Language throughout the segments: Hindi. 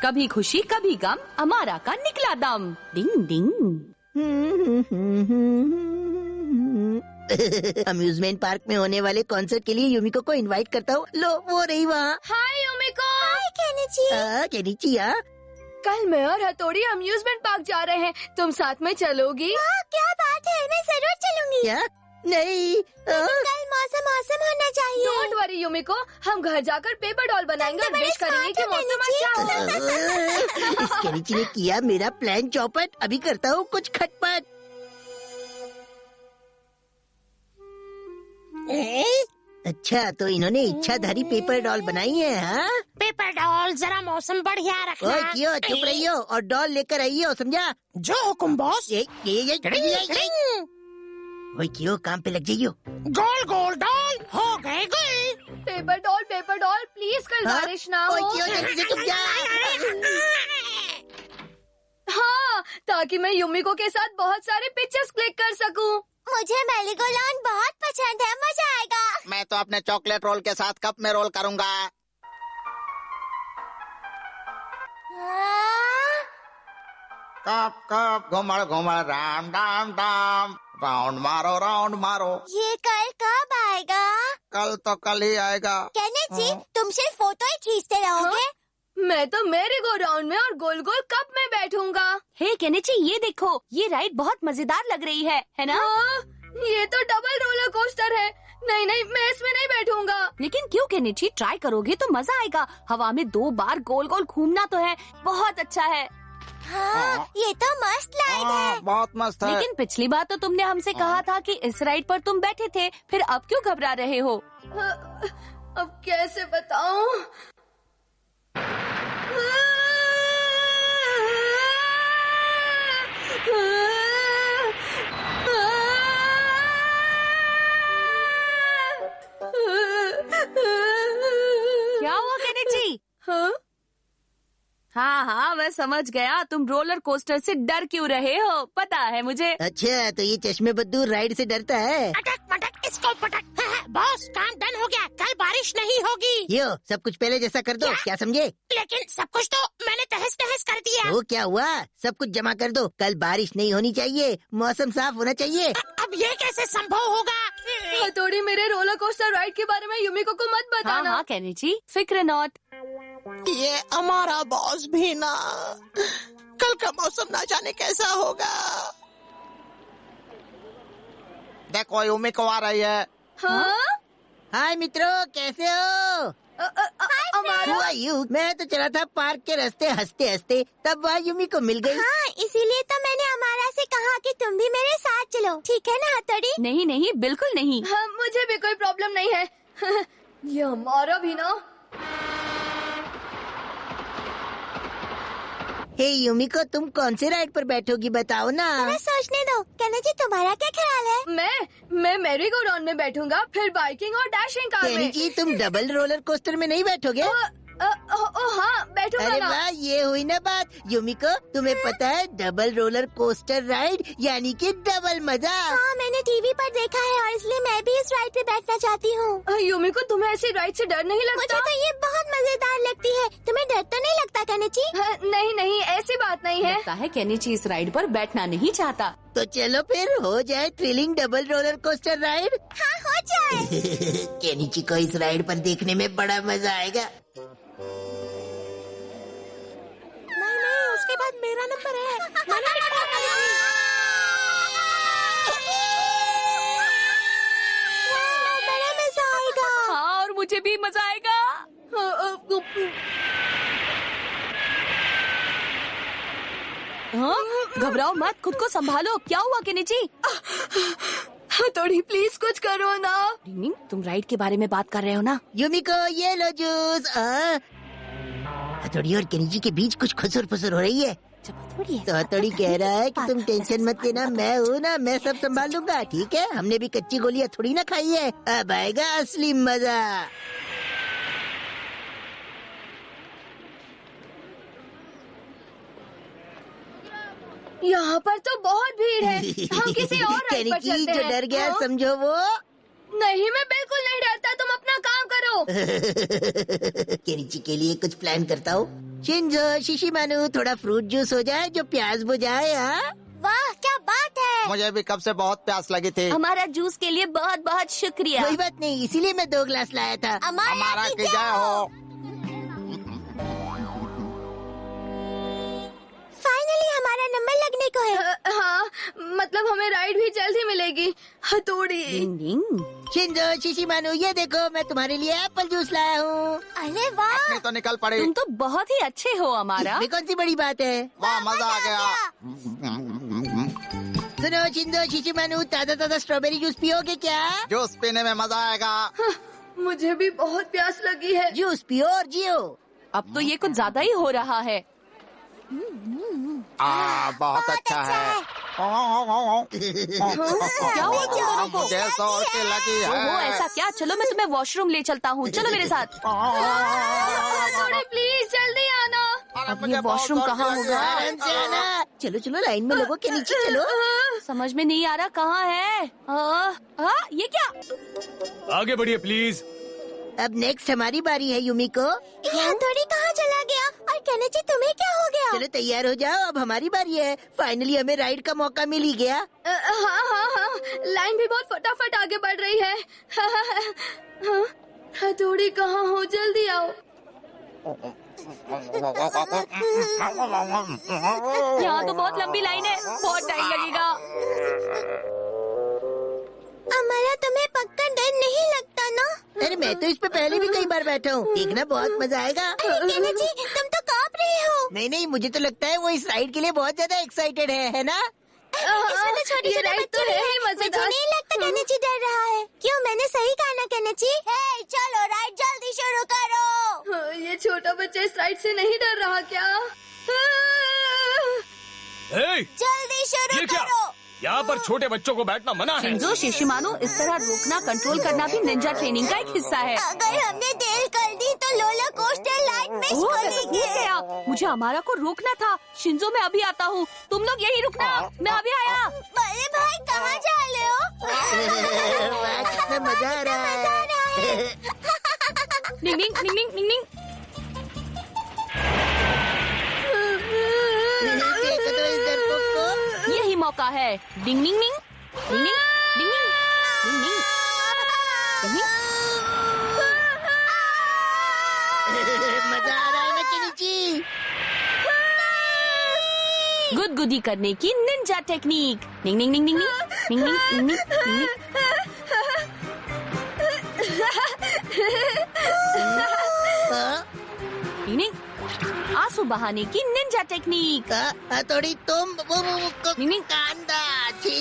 कभी खुशी कभी गम, अमारा का निकला दम। डिंग डिंग। अम्यूजमेंट पार्क में होने वाले कॉन्सर्ट के लिए यूमिको को इनवाइट करता हूँ। लो वो रही वहाँ। हाय यूमिको। हाय केनिची। केनिची हाँ। कल मैं और हथौड़ी अम्यूजमेंट पार्क जा रहे हैं, तुम साथ में चलोगी? क्या बात है, मैं जरूर चलूंगी। क्या? नहीं। कल मौसम मौसम होना चाहिए। डोंट वरी यूमिको, हम घर जाकर पेपर डॉल बनाएंगे और विश करेंगे कि मौसम अच्छा हो। इस केनिची ने किया मेरा प्लान चौपट। अभी करता हूँ कुछ खटपट। अच्छा तो इन्होंने इच्छाधारी पेपर डॉल बनाई है हाँ? पेपर डॉल जरा मौसम बढ़िया रखना। ओए क्यों चुप रही हो और डॉल लेकर आई हो, समझा? जो हुकुम बॉस। ये ओए क्यों काम पे लग जाइयो। गोल गोल डॉल हो गए गोल। पेपर डॉल प्लीज कल हाँ? बारिश ना ओए हो। क्यों जल्दी से चुप जा। हाँ, ताकि मैं यूमिको के साथ बहुत सारे पिक्चर्स क्लिक कर सकूं। मुझे मेरीगोलाउंड बहुत पसंद है, मजा आएगा। मैं तो अपने चॉकलेट रोल के साथ कप में रोल करूंगा। कप कप घुमड़ घुमड़ राम डाम डाम, राउंड मारो। ये कल कब आएगा? कल तो कल ही आएगा। केनिची, तुम सिर्फ फोटो ही खींचते रहोगे? मैं तो मेरी गो राउंड में और गोल गोल कप में बैठूंगा। हे केनिची, ये देखो, ये राइड बहुत मजेदार लग रही है ना? हाँ, ये तो डबल रोलर कोस्टर है। नहीं, मैं इसमें नहीं बैठूंगा। लेकिन क्यों केनिची, ट्राई करोगे तो मजा आएगा। हवा में 2 बार गोल गोल घूमना तो है, बहुत अच्छा है। हाँ, ये तो मस्त राइड है। बहुत मस्त है। लेकिन पिछली बार तो तुमने हमसे कहा था कि इस राइड पर तुम बैठे थे, फिर अब क्यों घबरा रहे हो? अब कैसे बताऊं? क्या हुआ केनिची? हाँ, मैं समझ गया, तुम रोलर कोस्टर से डर क्यों रहे हो, पता है मुझे। अच्छा तो ये चश्मे बद्दू राइड से डरता है। अटक मटक इसको पटक। बॉस काम डन हो गया, कल बारिश नहीं होगी। यो सब कुछ पहले जैसा कर दो, क्या समझे? लेकिन सब कुछ तो मैंने तहस नहस कर दिया। वो क्या हुआ, सब कुछ जमा कर दो। कल बारिश नहीं होनी चाहिए, मौसम साफ होना चाहिए। अब ये कैसे संभव होगा? हथौड़ी, मेरे रोलर कोस्टर राइड के बारे में यूमिको को मत बताना। हाँ केनिची, फिक्र नॉट। ये हमारा बॉस भी ना, कल का मौसम ना जाने कैसा होगा। देखो यूमिको आ रही है। हाँ? हाय मित्रों, कैसे हो? हमारा मैं तो चला था पार्क के रास्ते हंसते हंसते, तब वहाँ यूमिको मिल गई। हाँ, इसीलिए तो मैंने अमारा से कहा कि तुम भी मेरे साथ चलो, ठीक है ना हथौड़ी? नहीं, बिल्कुल नहीं। हाँ, मुझे भी कोई प्रॉब्लम नहीं है। ये हमारा भी ना। हे यूमिको, तुम कौन से राइड पर बैठोगी बताओ ना। मैं सोचने दो। केनिची, तुम्हारा क्या ख्याल है? मैं मेरी गो राउंड में बैठूंगा, फिर बाइकिंग और डैशिंग कार में। केनिची, तुम डबल रोलर कोस्टर में नहीं बैठोगे? हाँ, बैठूंगा अरे ना। वाह, ये हुई ना बात। यूमिको, तुम्हें पता है डबल रोलर कोस्टर राइड यानी कि डबल मजा। हाँ, मैंने टीवी पर देखा है और इसलिए मैं भी इस राइड पे बैठना चाहती हूँ। यूमिको, तुम्हें ऐसी राइड से डर नहीं लगता? मुझे तो ये बहुत मजेदार लगती है। तुम्हें डर तो नहीं लगता केनिची? नहीं, ऐसी बात नहीं है। लगता है केनिची इस राइड पर बैठना नहीं चाहता। तो चलो फिर हो जाए thrilling double roller coaster ride. हाँ, हो जाए। केनिची को इस राइड पर देखने में बड़ा मजा आएगा। नहीं, उसके बाद मेरा नंबर है। मैंने टिकट लगा ली थी। बड़ा मजा आएगा। हाँ, और मुझे भी मजा आएगा। हाँ, घबराओ मत, खुद को संभालो। क्या हुआ केनिची? हथौड़ी, प्लीज कुछ करो ना। तुम राइड के बारे में बात कर रहे हो ना? यूमिको, ये लो जूस। हथौड़ी और केनिची के बीच कुछ खुसुर फुसुर हो रही है। तो हथौड़ी कह रहा है कि तुम टेंशन मत लेना, मैं हूँ ना, मैं सब संभाल लूंगा, ठीक है? हमने भी कच्ची गोलियां थोड़ी ना खाई है। अब आएगा असली मजा। यहाँ पर तो बहुत भीड़ है। हम किसी और राइड पर केनिची चलते जो हैं। डर गया हाँ? समझो वो। नहीं, मैं बिल्कुल नहीं डरता। तुम अपना काम करो। केनिची के लिए कुछ प्लान करता हूँ। शिंजो, शिशिमानु, थोड़ा फ्रूट जूस हो जाए जो प्यास बुझाए। हाँ, वाह क्या बात है। मुझे भी कब से बहुत प्यास लगी थी। हमारा जूस के लिए बहुत बहुत शुक्रिया। कोई बात नहीं, इसीलिए मैं 2 ग्लास लाया था। हमारा की जय हो। फाइनली हमारा नंबर लगने को है। हाँ, मतलब हमें राइड भी जल्द ही मिलेगी। हथौड़ी। डिंग डिंग। शिंजो, शिशिमानु, ये देखो मैं तुम्हारे लिए एप्पल जूस लाया हूँ। अरे वाह। अपनी तो निकल पड़ी। तुम तो बहुत ही अच्छे हो हमारा। इसमें कौन सी बड़ी बात है। वाह, मजा आ गया। सुनो शिंजो, शिशिमानु, ताजा ताजा स्ट्रॉबेरी जूस पियोगे क्या? जूस पीने में मजा आएगा। मुझे भी बहुत प्यास लगी है। जूस पियो और जियो। अब तो ये कुछ ज्यादा ही हो रहा है। बहुत अच्छा है। क्या हुआ तुम दोनों को? मुझे जोर की लगी ओहो, है। ऐसा क्या? चलो मैं तुम्हें वॉशरूम ले चलता हूँ। चलो मेरे साथ। हथौड़ी प्लीज जल्दी आना। अब ये वॉशरूम कहाँ होगा? आराम से आना। चलो चलो, लाइन में लगो के नीचे चलो। समझ में नहीं आ रहा कहाँ है। ये क्या? आगे बढ़िए प्लीज। अब नेक्स्ट हमारी बारी है यूमिको। ये हथौड़ी कहाँ चला गया? और केनिची तुम्हें क्या हो गया? चलो तैयार हो जाओ, अब हमारी बारी है। फाइनली हमें राइड का मौका मिल ही गया। हाँ, लाइन भी बहुत फटाफट आगे बढ़ रही है। हथौड़ी कहाँ हो? जल्दी आओ। यहाँ तो बहुत लंबी लाइन है, बहुत टाइम लगेगा। हमारा तुम्हें पक्का डर नहीं लगता ना? अरे मैं तो इस पे पहले भी कई बार बैठा हूँ, देखना बहुत मजा आएगा। अरे केनिची, तुम तो कांप रहे हो। नहीं, मुझे तो लगता है वो इस राइड के लिए बहुत ज्यादा एक्साइटेड है ना? इसमें तो छोटे ये छोटे राइड बच्चे तो है भी ही हैं। मुझे मजेदार। नहीं लगता केनिची डर रहा है। क्यों, मैंने सही कहा ना केनिची? चलो राइड जल्दी शुरू करो। ये छोटा बच्चा इस राइड से नहीं डर रहा क्या? जल्दी शुरू ये क्या? करो। यहाँ पर छोटे बच्चों को बैठना मना है। शिंजो, शिशिमानु, इस तरह रोकना कंट्रोल करना भी निंजा ट्रेनिंग का एक हिस्सा है। अगर हमने देर कर दी तो रोलर कोस्टर लाइन मिस ओह, कर मैं तो भूल देंगे। गया। मुझे हमारा को रोकना था। शिंजो, मैं अभी आता हूँ। तुम लोग यही रुकना, मैं अभी आया। बड़े भाई कहाँ जा रहे हो? वाह, कितना मजा आ रहा है। निंग निंग निंग निंग निंग निंग। देखो तो इस डरपोक को। यही मौका है। डिंग निंग निंग डिंग निंग डिंग निंग डिंग निंग। मजा आ रहा है ना केनिची? गुदगुदी करने की निंजा टेक्निक। निंग निंग निंग निंग निंग निंग निंग निंग। हाँ? निंग निंग। आंसू बहाने की निंजा टेक्निक। थोड़ी तुम निंग। कांदा छी।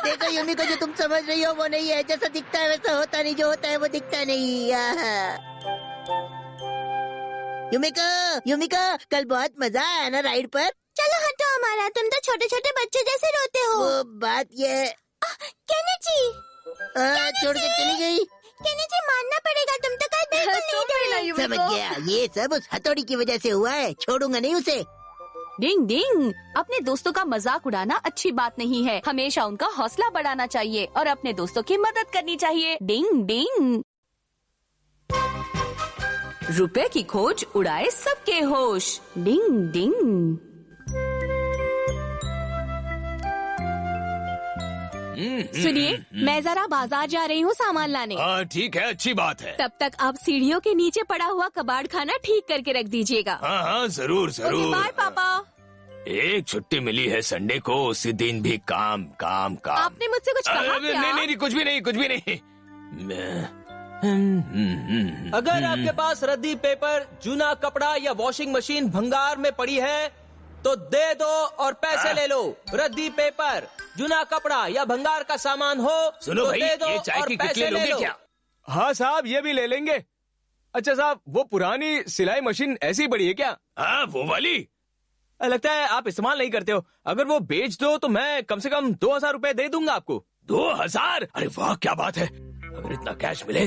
देखो यूमिको, जो तुम समझ रही हो वो नहीं है। जैसा दिखता है वैसा होता नहीं, जो होता है वो दिखता नहीं। यूमिको, कल बहुत मजा आया ना राइड पर? चलो हटो हमारा, तुम तो छोटे छोटे बच्चे जैसे रोते हो। वो बात ये केनिची छोड़ के चली गई। केनिची मानना पड़ेगा, तुम तो कल बिल्कुल नहीं डरे। समझ गया, ये सब उस हथौड़ी की वजह से हुआ है। छोड़ूंगा नहीं उसे। डिंग डिंग। अपने दोस्तों का मजाक उड़ाना अच्छी बात नहीं है। हमेशा उनका हौसला बढ़ाना चाहिए और अपने दोस्तों की मदद करनी चाहिए। डिंग डिंग। रुपए की खोज उड़ाए सबके होश। डिंग डिंग। सुनिए, मैं जरा बाजार जा रही हूँ सामान लाने। हाँ ठीक है, अच्छी बात है। तब तक आप सीढ़ियों के नीचे पड़ा हुआ कबाड़ खाना ठीक करके रख दीजिएगा। हाँ जरूर ओके, बाय पापा। एक छुट्टी मिली है संडे को, उसी दिन भी काम काम काम। आपने मुझसे कुछ कहा क्या? नहीं, कुछ भी नहीं। अगर आपके पास रद्दी पेपर, जूना कपड़ा या वॉशिंग मशीन भंगार में पड़ी है तो दे दो और पैसे ले लो। रद्दी पेपर, जूना कपड़ा या भंगार का सामान हो सुनो तो भाई, दे दो ये चाय और की पैसे किटली ले लोगे लो। क्या? हाँ साहब, ये भी ले लेंगे। अच्छा साहब, वो पुरानी सिलाई मशीन ऐसी पड़ी है क्या? हाँ वो वाली। लगता है आप इस्तेमाल नहीं करते हो। अगर वो बेच दो तो मैं कम से कम 2000 रुपए दे दूंगा आपको। 2000? अरे वाह क्या बात है। अगर इतना कैश मिले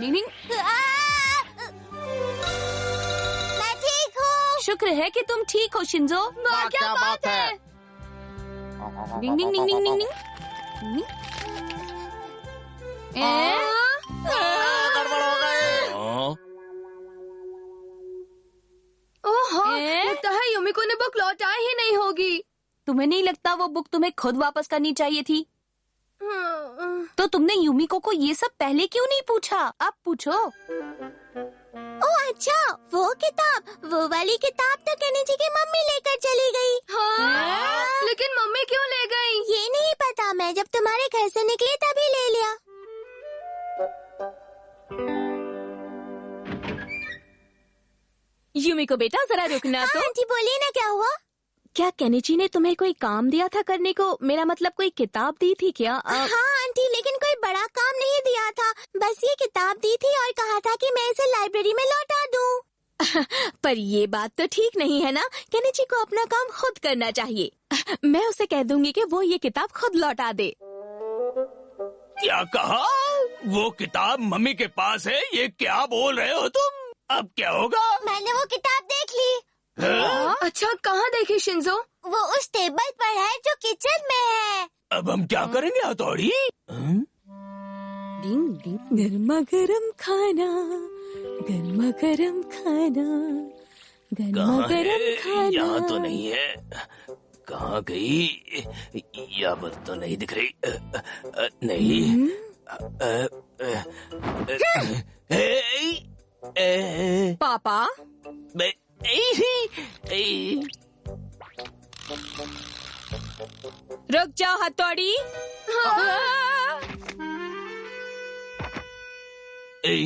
डिंग डिंग। मैं ठीक हूँ। शुक्र है कि तुम ठीक हो शिंजो। वाह, क्या बात है। डिंग डिंग डिंग डिंग डिंग डिंग। गड़बड़ हो गई। ओह, लगता है युमिको ने बुक लौटाई ही नहीं होगी। तुम्हें नहीं लगता वो बुक तुम्हें खुद वापस करनी चाहिए थी? तो तुमने युमिको को ये सब पहले क्यों नहीं पूछा? अब पूछो। ओह अच्छा, वो किताब, वो वाली किताब तो केनेजी की मम्मी लेकर चली गई। हाँ? लेकिन मम्मी क्यों ले गई? ये नहीं पता, मैं जब तुम्हारे घर से निकली तभी ले लिया। युमिको बेटा जरा रुकना तो। आंटी बोलिए ना, क्या हुआ? क्या केनिची ने तुम्हें कोई काम दिया था करने को? मेरा मतलब कोई किताब दी थी क्या? हाँ आंटी, लेकिन कोई बड़ा काम नहीं दिया था, बस ये किताब दी थी और कहा था कि मैं इसे लाइब्रेरी में लौटा दूँ। पर ये बात तो ठीक नहीं है ना, केनिची को अपना काम खुद करना चाहिए। मैं उसे कह दूंगी कि वो ये किताब खुद लौटा दे। क्या कहा? वो किताब मम्मी के पास है? ये क्या बोल रहे हो तुम? अब क्या होगा? मैंने वो किताब देख ली। अच्छा, कहाँ देखी शिंजो? वो उस टेबल पर है जो किचन में है। अब हम क्या करेंगे हथौड़ी? डिंग डिंग। गर्मा गर्म खाना, गर्मा गर्म खाना, गर्मा कहाँ गर्म है? खाना। यहाँ तो नहीं है। कहाँ गई? यहाँ पर तो नहीं दिख रही। नहीं। पापा, रुक जाओ हथौड़ी।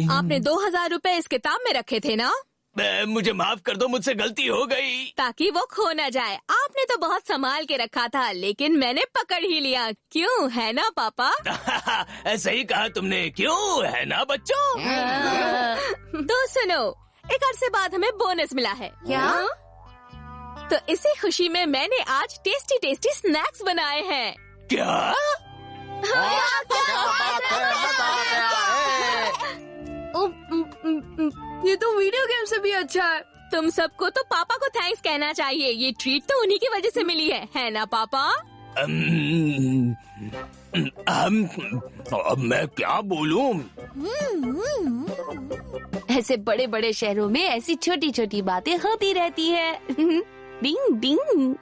आपने 2000 रुपए इस किताब में रखे थे ना? मुझे माफ कर दो, मुझसे गलती हो गई। ताकि वो खो न जाए। आपने तो बहुत संभाल के रखा था, लेकिन मैंने पकड़ ही लिया। क्यों, है ना पापा? सही कहा तुमने, क्यों, है ना बच्चों? तो सुनो, एक अरसे बाद हमें बोनस मिला है। क्या? तो इसी खुशी में मैंने आज टेस्टी टेस्टी स्नैक्स बनाए हैं। क्या? क्या बात है, मजा आ गया है। ये तो वीडियो गेम से भी अच्छा है। तुम सबको तो पापा को थैंक्स कहना चाहिए। ये ट्रीट तो उन्हीं की वजह से मिली है ना पापा? अब मैं क्या बोलूं? ऐसे बड़े बड़े शहरों में ऐसी छोटी छोटी बातें होती रहती है। डिंग डिंग।